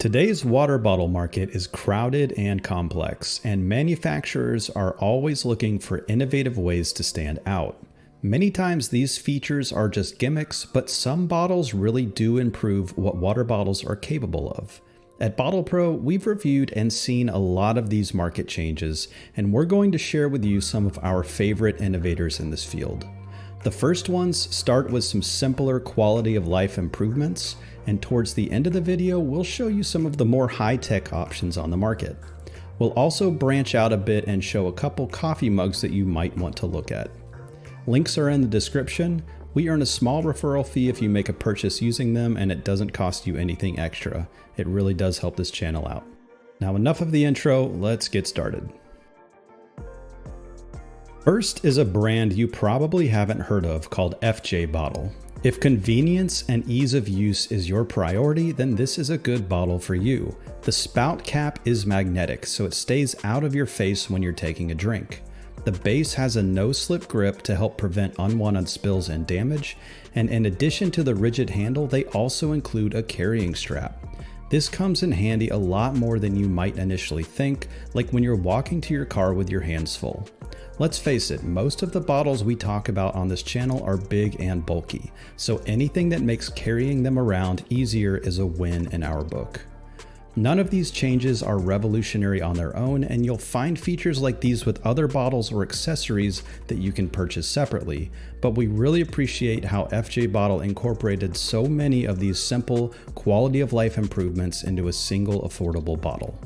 Today's water bottle market is crowded and complex, and manufacturers are always looking for innovative ways to stand out. Many times these features are just gimmicks, but some bottles really do improve what water bottles are capable of. At Bottle Pro, we've reviewed and seen a lot of these market changes, and we're going to share with you some of our favorite innovators in this field. The first ones start with some simpler quality of life improvements, and towards the end of the video, we'll show you some of the more high-tech options on the market. We'll also branch out a bit and show a couple coffee mugs that you might want to look at. Links are in the description. We earn a small referral fee if you make a purchase using them, and it doesn't cost you anything extra. It really does help this channel out. Now enough of the intro, let's get started. First is a brand you probably haven't heard of called FJbottle. If convenience and ease of use is your priority, then this is a good bottle for you. The spout cap is magnetic, so it stays out of your face when you're taking a drink. The base has a no-slip grip to help prevent unwanted spills and damage, and in addition to the rigid handle, they also include a carrying strap. This comes in handy a lot more than you might initially think, like when you're walking to your car with your hands full. Let's face it, most of the bottles we talk about on this channel are big and bulky, so anything that makes carrying them around easier is a win in our book. None of these changes are revolutionary on their own, and you'll find features like these with other bottles or accessories that you can purchase separately, but we really appreciate how FJbottle incorporated so many of these simple, quality of life improvements into a single affordable bottle.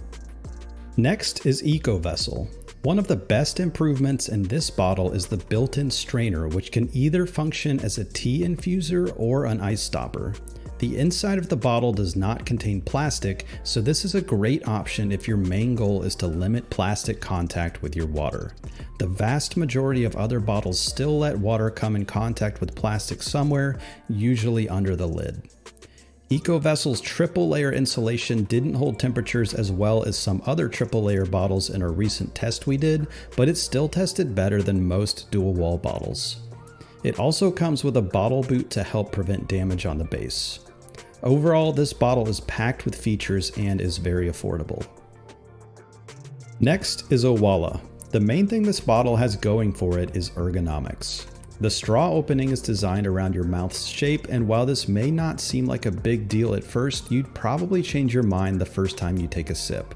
Next is EcoVessel. One of the best improvements in this bottle is the built-in strainer, which can either function as a tea infuser or an ice stopper. The inside of the bottle does not contain plastic, so this is a great option if your main goal is to limit plastic contact with your water. The vast majority of other bottles still let water come in contact with plastic somewhere, usually under the lid. EcoVessel's triple layer insulation didn't hold temperatures as well as some other triple layer bottles in a recent test we did, but it still tested better than most dual wall bottles. It also comes with a bottle boot to help prevent damage on the base. Overall, this bottle is packed with features and is very affordable. Next is Owala. The main thing this bottle has going for it is ergonomics. The straw opening is designed around your mouth's shape, and while this may not seem like a big deal at first, you'd probably change your mind the first time you take a sip.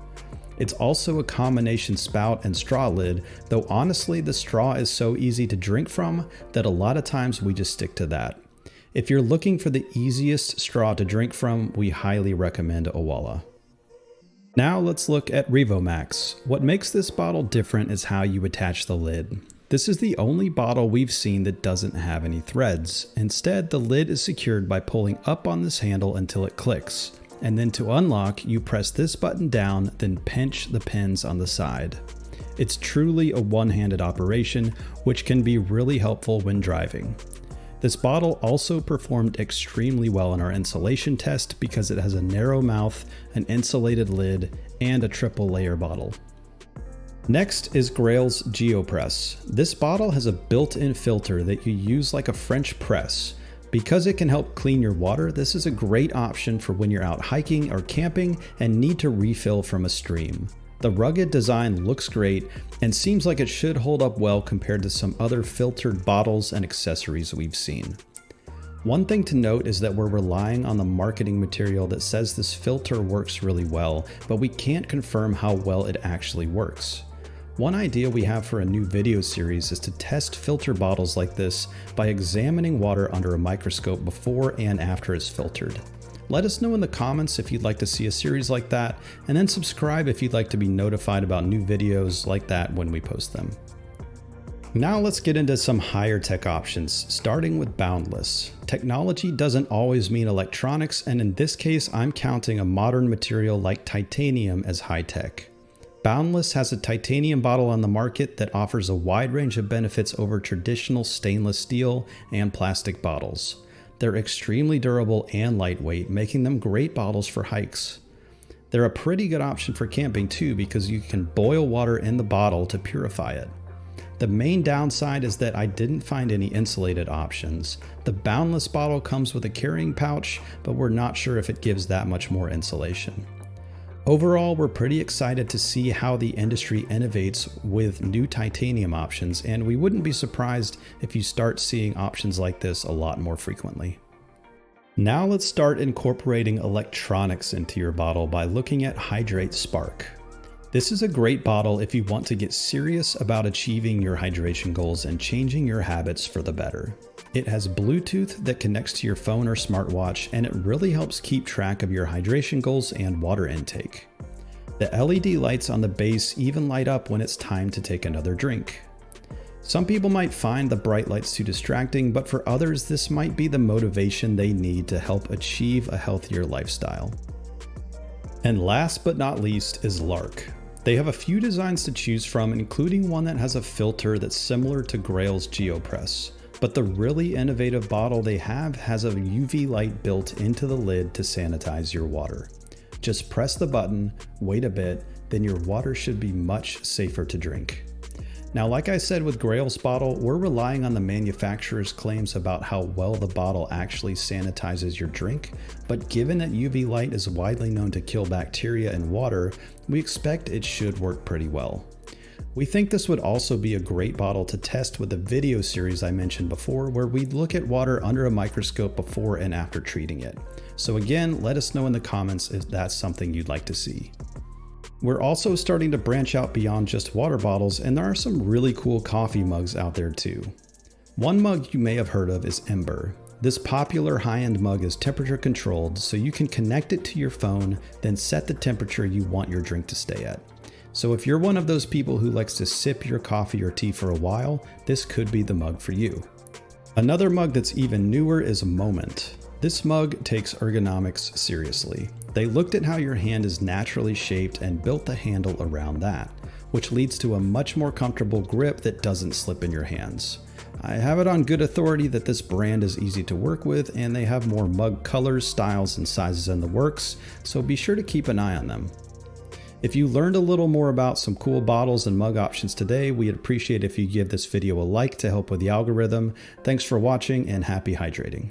It's also a combination spout and straw lid, though honestly the straw is so easy to drink from that a lot of times we just stick to that. If you're looking for the easiest straw to drink from, we highly recommend Owala. Now let's look at RevoMax. What makes this bottle different is how you attach the lid. This is the only bottle we've seen that doesn't have any threads. Instead, the lid is secured by pulling up on this handle until it clicks. And then to unlock, you press this button down, then pinch the pins on the side. It's truly a one-handed operation, which can be really helpful when driving. This bottle also performed extremely well in our insulation test because it has a narrow mouth, an insulated lid, and a triple layer bottle. Next is GRAYL's GeoPress. This bottle has a built-in filter that you use like a French press. Because it can help clean your water, this is a great option for when you're out hiking or camping and need to refill from a stream. The rugged design looks great and seems like it should hold up well compared to some other filtered bottles and accessories we've seen. One thing to note is that we're relying on the marketing material that says this filter works really well, but we can't confirm how well it actually works. One idea we have for a new video series is to test filter bottles like this by examining water under a microscope before and after it's filtered. Let us know in the comments if you'd like to see a series like that, and then subscribe if you'd like to be notified about new videos like that when we post them. Now let's get into some higher tech options, starting with Boundless. Technology doesn't always mean electronics, and in this case I'm counting a modern material like titanium as high tech. Boundless has a titanium bottle on the market that offers a wide range of benefits over traditional stainless steel and plastic bottles. They're extremely durable and lightweight, making them great bottles for hikes. They're a pretty good option for camping too because you can boil water in the bottle to purify it. The main downside is that I didn't find any insulated options. The Boundless bottle comes with a carrying pouch, but we're not sure if it gives that much more insulation. Overall, we're pretty excited to see how the industry innovates with new titanium options, and we wouldn't be surprised if you start seeing options like this a lot more frequently. Now let's start incorporating electronics into your bottle by looking at Hidrate Spark. This is a great bottle if you want to get serious about achieving your hydration goals and changing your habits for the better. It has Bluetooth that connects to your phone or smartwatch, and it really helps keep track of your hydration goals and water intake. The LED lights on the base even light up when it's time to take another drink. Some people might find the bright lights too distracting, but for others, this might be the motivation they need to help achieve a healthier lifestyle. And last but not least is LARQ. They have a few designs to choose from, including one that has a filter that's similar to GRAYL's GeoPress. But the really innovative bottle they have has a UV light built into the lid to sanitize your water. Just press the button, wait a bit, then your water should be much safer to drink. Now, like I said with GRAYL's bottle, we're relying on the manufacturer's claims about how well the bottle actually sanitizes your drink, but given that UV light is widely known to kill bacteria in water, we expect it should work pretty well. We think this would also be a great bottle to test with the video series I mentioned before, where we look at water under a microscope before and after treating it. So again, let us know in the comments if that's something you'd like to see. We're also starting to branch out beyond just water bottles, and there are some really cool coffee mugs out there too. One mug you may have heard of is Ember. This popular high-end mug is temperature controlled, so you can connect it to your phone, then set the temperature you want your drink to stay at. So if you're one of those people who likes to sip your coffee or tea for a while, this could be the mug for you. Another mug that's even newer is Momnt. This mug takes ergonomics seriously. They looked at how your hand is naturally shaped and built the handle around that, which leads to a much more comfortable grip that doesn't slip in your hands. I have it on good authority that this brand is easy to work with, and they have more mug colors, styles, and sizes in the works, so be sure to keep an eye on them. If you learned a little more about some cool bottles and mug options today, we'd appreciate if you give this video a like to help with the algorithm. Thanks for watching, and happy hydrating.